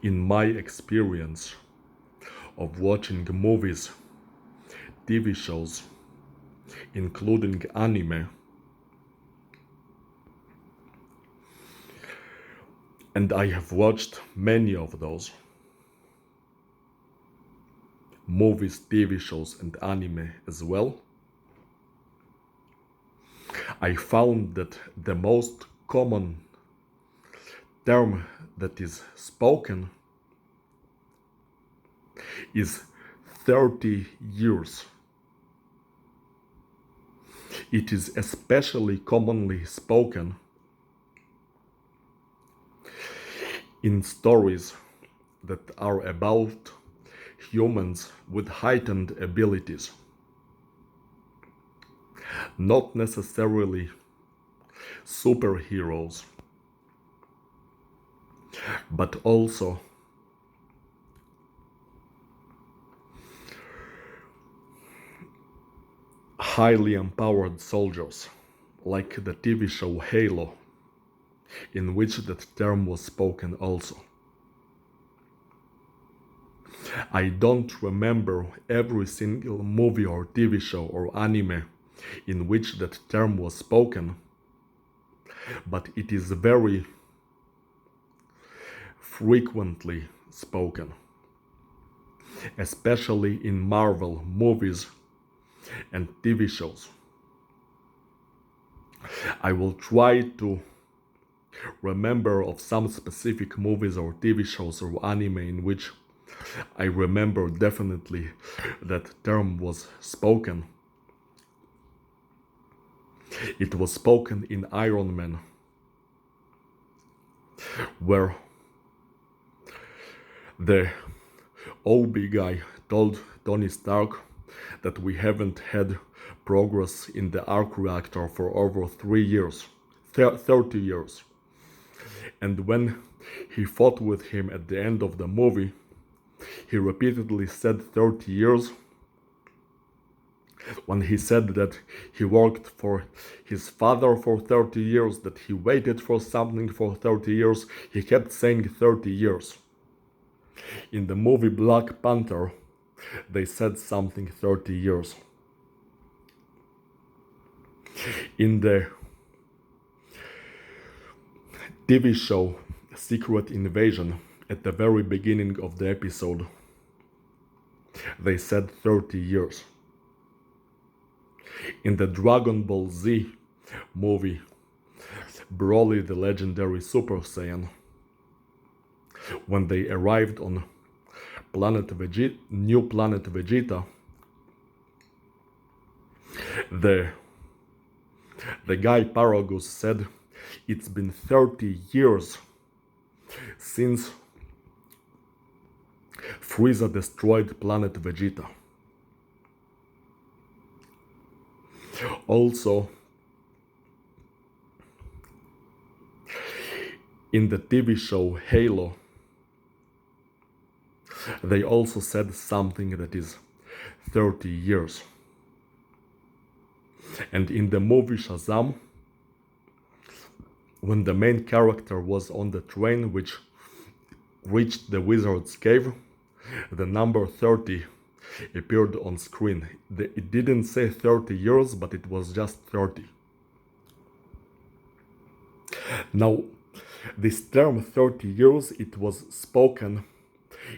In my experience of watching movies, TV shows, including anime, and I have watched many of those movies, TV shows, and anime as well, I found that the most common term that is spoken is 30 years. It is especially commonly spoken in stories that are about humans with heightened abilities, not necessarily superheroes, but also highly empowered soldiers, like the TV show Halo, in which that term was spoken also. I don't remember every single movie or TV show or anime in which that term was spoken, but it is very frequently spoken, especially in Marvel movies and TV shows. I will try to remember of some specific movies or TV shows or anime in which I remember definitely that term was spoken. It was spoken in Iron Man, where the OB guy told Tony Stark that we haven't had progress in the arc reactor for over 3 years, 30 years. And when he fought with him at the end of the movie, he repeatedly said 30 years. When he said that he worked for his father for 30 years, that he waited for something for 30 years, he kept saying 30 years. In the movie Black Panther, they said something 30 years. In the TV show Secret Invasion, at the very beginning of the episode, they said 30 years. In the Dragon Ball Z movie, Broly the Legendary Super Saiyan, when they arrived on new planet Vegeta, the guy Paragus said it's been 30 years since Frieza destroyed planet Vegeta. Also, in the TV show Halo, they also said something that is 30 years. And in the movie Shazam, when the main character was on the train which reached the wizard's cave, the number 30 appeared on screen. It didn't say 30 years, but it was just 30. Now, this term 30 years, it was spoken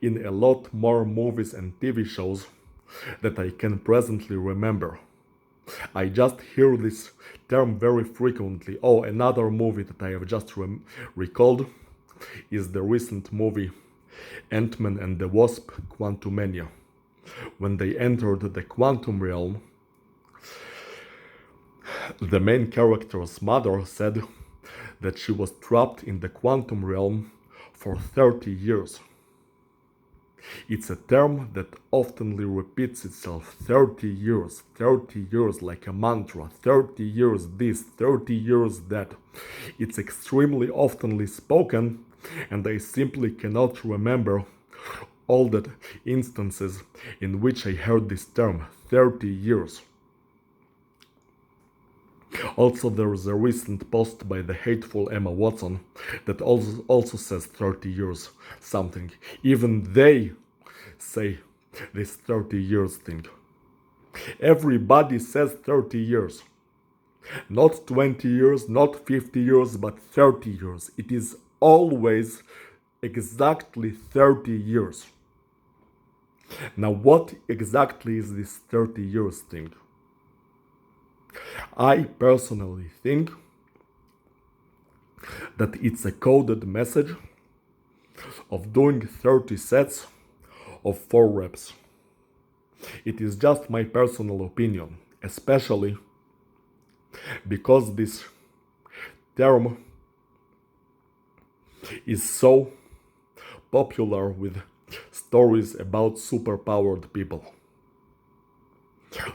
in a lot more movies and TV shows that I can presently remember. I just hear this term very frequently. Oh, another movie that I have just recalled is the recent movie Ant-Man and the Wasp: Quantumania. When they entered the quantum realm, the main character's mother said that she was trapped in the quantum realm for 30 years. It's a term that oftenly repeats itself. 30 years like a mantra. 30 years this, 30 years that. It's extremely oftenly spoken, and I simply cannot remember all the instances in which I heard this term, 30 years. Also, there is a recent post by the hateful Emma Watson that also says 30 years something. Even they say this 30 years thing. Everybody says 30 years. Not 20 years, not 50 years, but 30 years. It is always exactly 30 years. Now, what exactly is this 30 years thing? I personally think that it's a coded message of doing 30 sets of 4 reps. It is just my personal opinion, especially because this term is so popular with stories about superpowered people.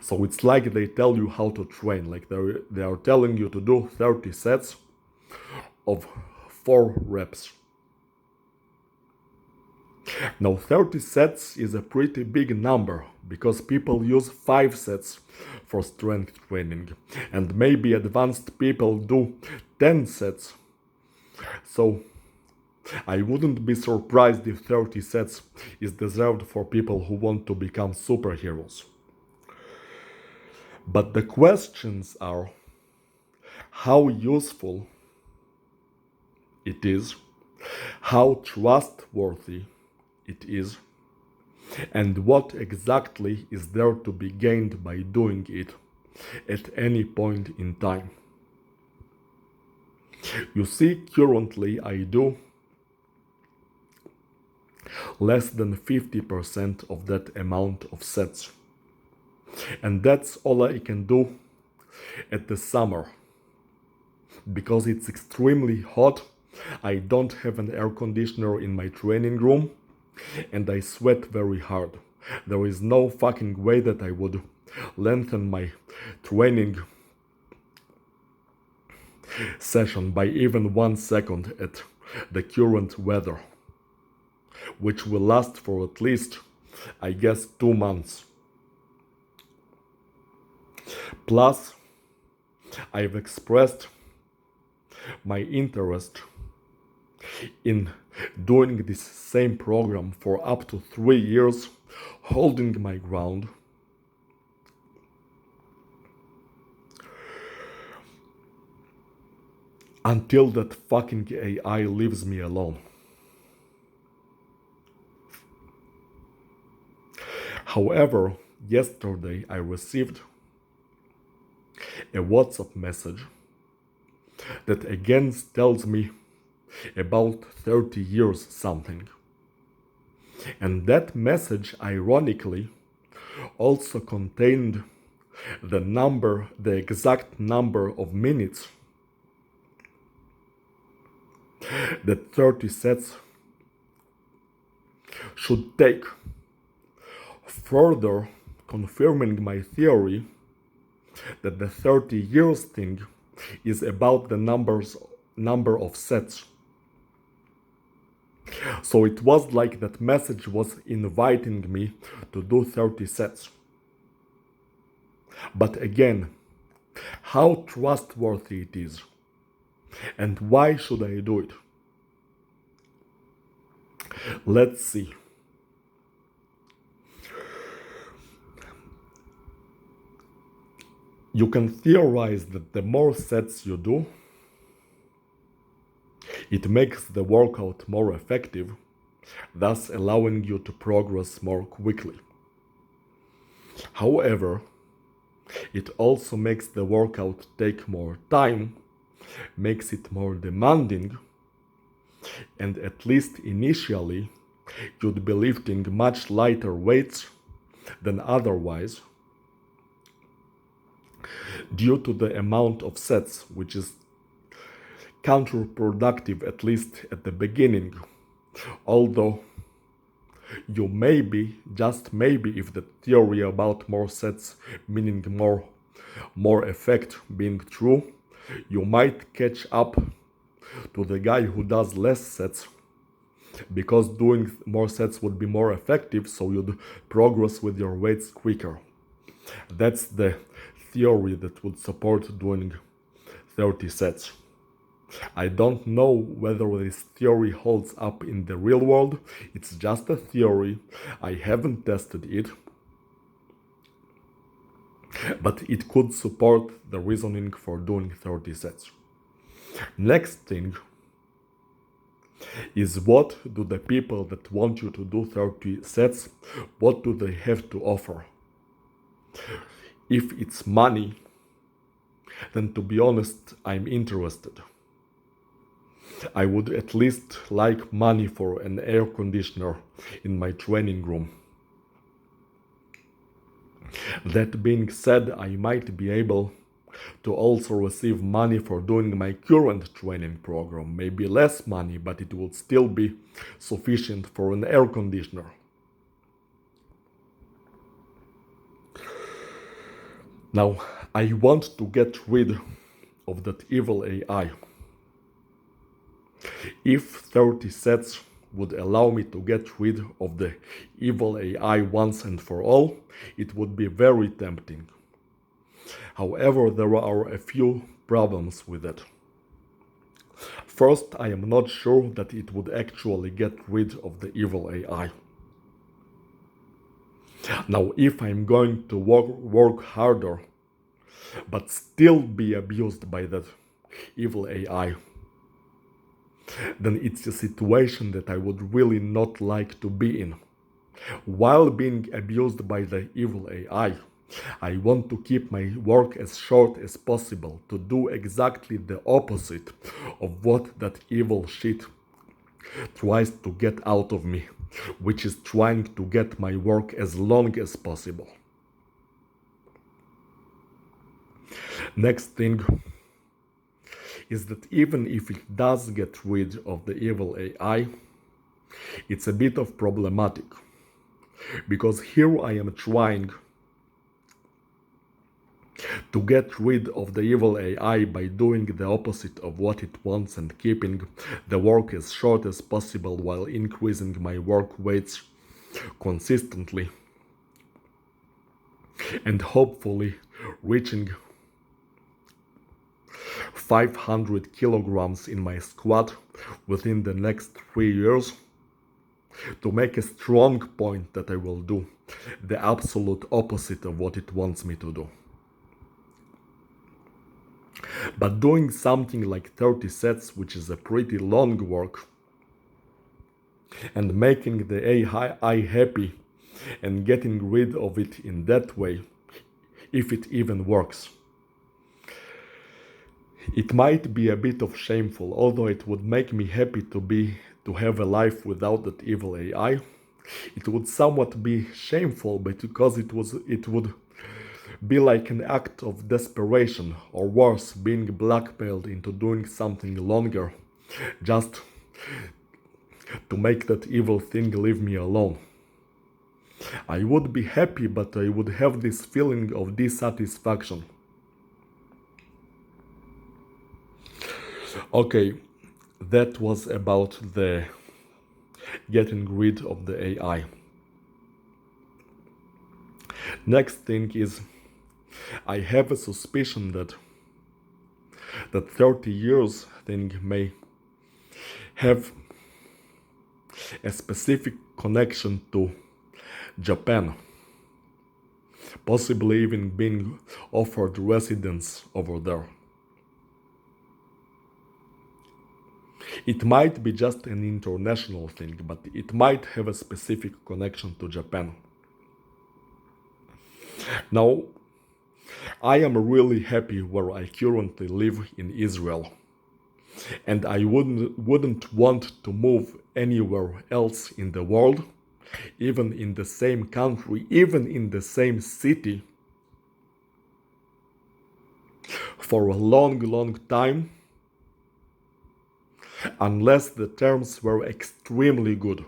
So it's like they tell you how to train, like they are telling you to do 30 sets of 4 reps. Now 30 sets is a pretty big number because people use 5 sets for strength training and maybe advanced people do 10 sets. So I wouldn't be surprised if 30 sets is reserved for people who want to become superheroes. But the questions are how useful it is, how trustworthy it is, and what exactly is there to be gained by doing it at any point in time. You see, currently I do less than 50% of that amount of sets. And that's all I can do at the summer. Because it's extremely hot, I don't have an air conditioner in my training room, and I sweat very hard. There is no fucking way that I would lengthen my training session by even 1 second at the current weather, which will last for at least, I guess, 2 months. Plus, I've expressed my interest in doing this same program for up to 3 years, holding my ground. Until that fucking AI leaves me alone. However, yesterday I received a WhatsApp message that again tells me about 30 years something. And that message, ironically, also contained the exact number of minutes that 30 sets should take, further confirming my theory that the 30 years thing is about the number of sets. So it was like that message was inviting me to do 30 sets. But again, how trustworthy it is, and why should I do it? Let's see. You can theorize that the more sets you do, it makes the workout more effective, thus allowing you to progress more quickly. However, it also makes the workout take more time, makes it more demanding, and at least initially, you'd be lifting much lighter weights than otherwise, due to the amount of sets, which is counterproductive at least at the beginning. Although you maybe, just maybe, if the theory about more sets meaning more effect being true, you might catch up to the guy who does less sets, because doing more sets would be more effective, so you'd progress with your weights quicker. That's the theory that would support doing 30 sets. I don't know whether this theory holds up in the real world. It's just a theory. I haven't tested it. But it could support the reasoning for doing 30 sets. Next thing is, what do the people that want you to do 30 sets, what do they have to offer? If it's money, then to be honest, I'm interested. I would at least like money for an air conditioner in my training room. That being said, I might be able to also receive money for doing my current training program. Maybe less money, but it would still be sufficient for an air conditioner. Now, I want to get rid of that evil AI. If 30 sets would allow me to get rid of the evil AI once and for all, it would be very tempting. However, there are a few problems with it. First, I am not sure that it would actually get rid of the evil AI. Now, if I'm going to work harder, but still be abused by that evil AI, then it's a situation that I would really not like to be in. While being abused by the evil AI, I want to keep my work as short as possible, to do exactly the opposite of what that evil shit tries to get out of me, which is trying to get my work as long as possible. Next thing is that even if it does get rid of the evil AI, it's a bit of problematic, because here I am trying to get rid of the evil AI by doing the opposite of what it wants and keeping the work as short as possible while increasing my work weights consistently and hopefully reaching 500 kilograms in my squat within the next 3 years, to make a strong point that I will do the absolute opposite of what it wants me to do. But doing something like 30 sets, which is a pretty long work, and making the AI happy and getting rid of it in that way, if it even works, it might be a bit of shameful. Although it would make me happy to have a life without that evil AI, it would somewhat be shameful, but because it would be like an act of desperation, or worse, being blackmailed into doing something longer just to make that evil thing leave me alone. I would be happy, but I would have this feeling of dissatisfaction. Okay, that was about the getting rid of the AI. Next thing is, I have a suspicion that 30 years thing may have a specific connection to Japan, possibly even being offered residence over there. It might be just an international thing, but it might have a specific connection to Japan. Now, I am really happy where I currently live in Israel, and I wouldn't want to move anywhere else in the world, even in the same country, even in the same city, for a long time, unless the terms were extremely good.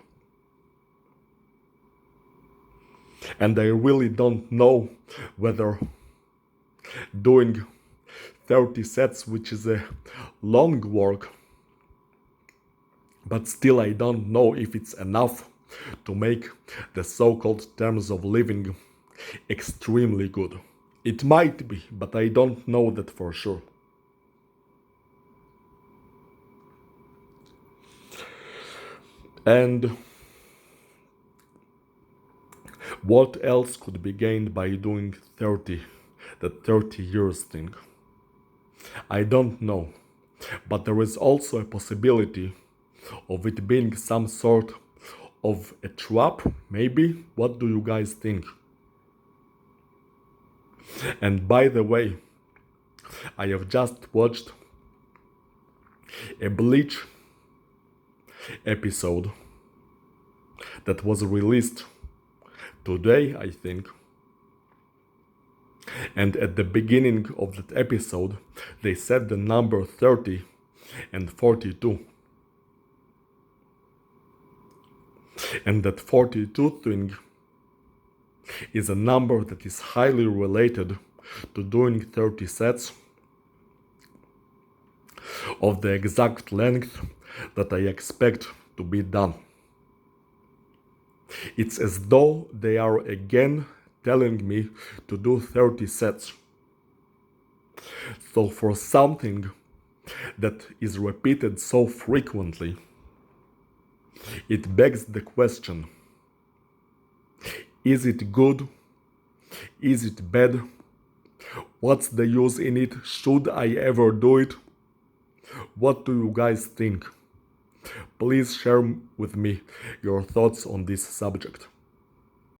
And I really don't know whether doing 30 sets, which is a long work, but still I don't know if it's enough to make the so-called terms of living extremely good. It might be, but I don't know that for sure. And what else could be gained by doing the 30 years thing? I don't know, but there is also a possibility of it being some sort of a trap, maybe? What do you guys think? And by the way, I have just watched a Bleach episode that was released today, I think. And at the beginning of that episode, they said the number 30 and 42. And that 42 thing is a number that is highly related to doing 30 sets of the exact length that I expect to be done. It's as though they are again telling me to do 30 sets. So for something that is repeated so frequently, it begs the question, is it good? Is it bad? What's the use in it? Should I ever do it? What do you guys think? Please share with me your thoughts on this subject.